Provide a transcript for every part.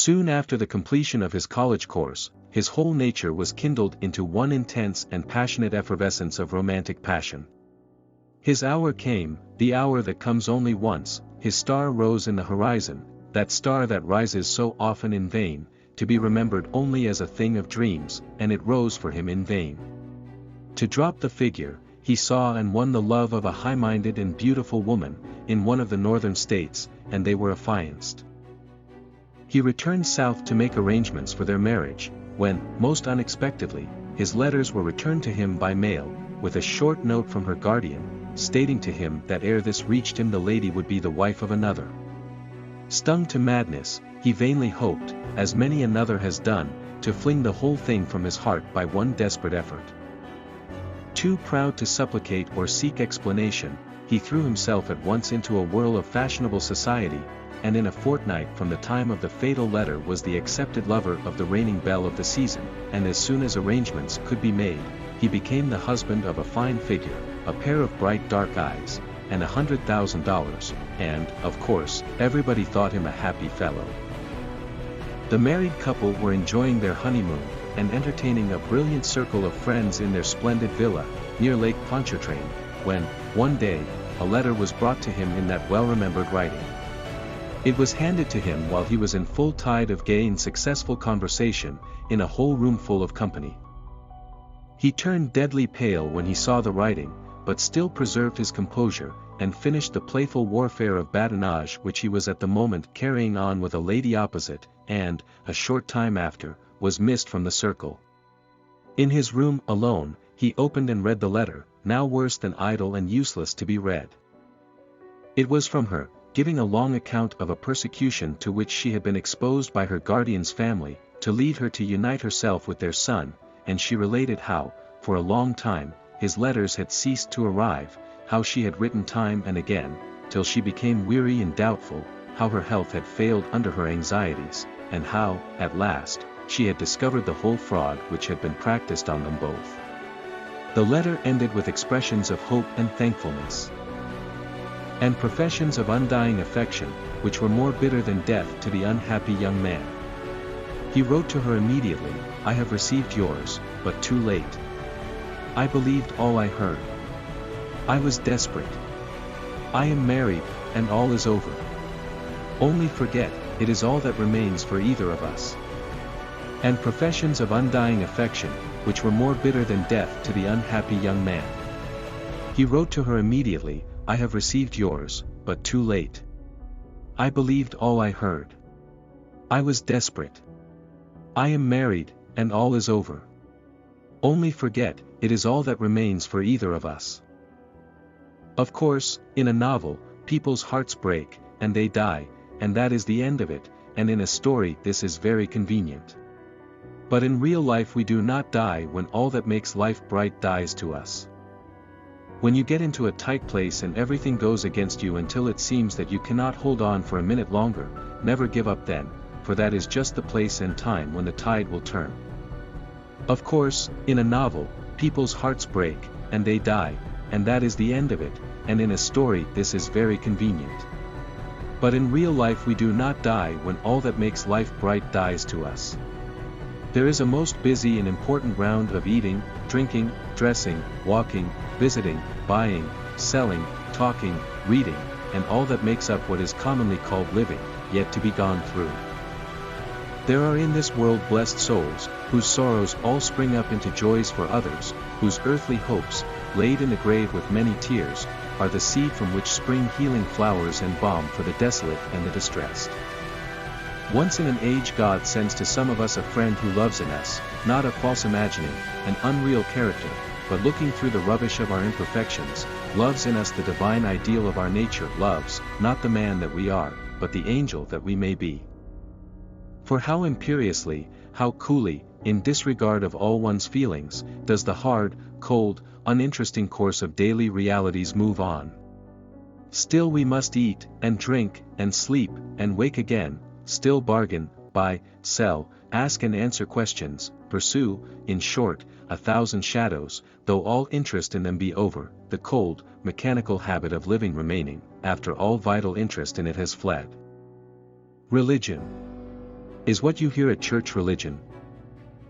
Soon after the completion of his college course, his whole nature was kindled into one intense and passionate effervescence of romantic passion. His hour came, the hour that comes only once, his star rose in the horizon, that star that rises so often in vain, to be remembered only as a thing of dreams, and it rose for him in vain. To drop the figure, he saw and won the love of a high-minded and beautiful woman, in one of the northern states, and they were affianced. He returned south to make arrangements for their marriage, when, most unexpectedly, his letters were returned to him by mail, with a short note from her guardian, stating to him that ere this reached him the lady would be the wife of another. Stung to madness, he vainly hoped, as many another has done, to fling the whole thing from his heart by one desperate effort. Too proud to supplicate or seek explanation, he threw himself at once into a whirl of fashionable society, and in a fortnight from the time of the fatal letter was the accepted lover of the reigning belle of the season, and as soon as arrangements could be made, he became the husband of a fine figure, a pair of bright dark eyes, and $100,000, and, of course, everybody thought him a happy fellow. The married couple were enjoying their honeymoon, and entertaining a brilliant circle of friends in their splendid villa, near Lake Pontchartrain, when, one day, a letter was brought to him in that well-remembered writing. It was handed to him while he was in full tide of gay and successful conversation, in a whole room full of company. He turned deadly pale when he saw the writing, but still preserved his composure, and finished the playful warfare of badinage which he was at the moment carrying on with a lady opposite, and, a short time after, was missed from the circle. In his room alone, he opened and read the letter, now worse than idle and useless to be read. It was from her, giving a long account of a persecution to which she had been exposed by her guardian's family, to lead her to unite herself with their son, and she related how, for a long time, his letters had ceased to arrive, how she had written time and again, till she became weary and doubtful, how her health had failed under her anxieties, and how, at last, she had discovered the whole fraud which had been practiced on them both. The letter ended with expressions of hope and thankfulness, and professions of undying affection, which were more bitter than death to the unhappy young man. He wrote to her immediately, "I have received yours, but too late. I believed all I heard. I was desperate. I am married, and all is over. Only forget, it is all that remains for either of us." And professions of undying affection, which were more bitter than death to the unhappy young man. He wrote to her immediately, "I have received yours, but too late. I believed all I heard. I was desperate. I am married, and all is over. Only forget, it is all that remains for either of us." Of course, in a novel, people's hearts break, and they die, and that is the end of it, and in a story this is very convenient. But in real life we do not die when all that makes life bright dies to us. When you get into a tight place and everything goes against you until it seems that you cannot hold on for a minute longer, never give up then, for that is just the place and time when the tide will turn. Of course, in a novel, people's hearts break, and they die, and that is the end of it, and in a story this is very convenient. But in real life we do not die when all that makes life bright dies to us. There is a most busy and important round of eating, drinking, dressing, walking, visiting, buying, selling, talking, reading, and all that makes up what is commonly called living, yet to be gone through. There are in this world blessed souls, whose sorrows all spring up into joys for others, whose earthly hopes, laid in the grave with many tears, are the seed from which spring healing flowers and balm for the desolate and the distressed. Once in an age God sends to some of us a friend who loves in us, not a false imagining, an unreal character, but looking through the rubbish of our imperfections, loves in us the divine ideal of our nature, loves, not the man that we are, but the angel that we may be. For how imperiously, how coolly, in disregard of all one's feelings, does the hard, cold, uninteresting course of daily realities move on. Still we must eat, and drink, and sleep, and wake again, still bargain, buy, sell, ask and answer questions, pursue, in short, 1,000 shadows, though all interest in them be over, the cold, mechanical habit of living remaining, after all vital interest in it has fled. Religion. Is what you hear at church religion?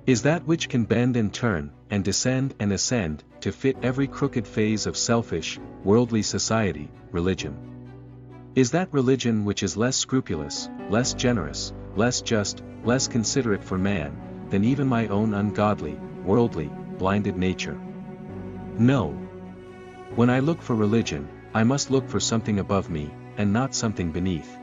Is that which can bend and turn, and descend and ascend, to fit every crooked phase of selfish, worldly society, religion? Is that religion which is less scrupulous, less generous, less just, less considerate for man, than even my own ungodly, worldly, blinded nature? No. When I look for religion, I must look for something above me, and not something beneath.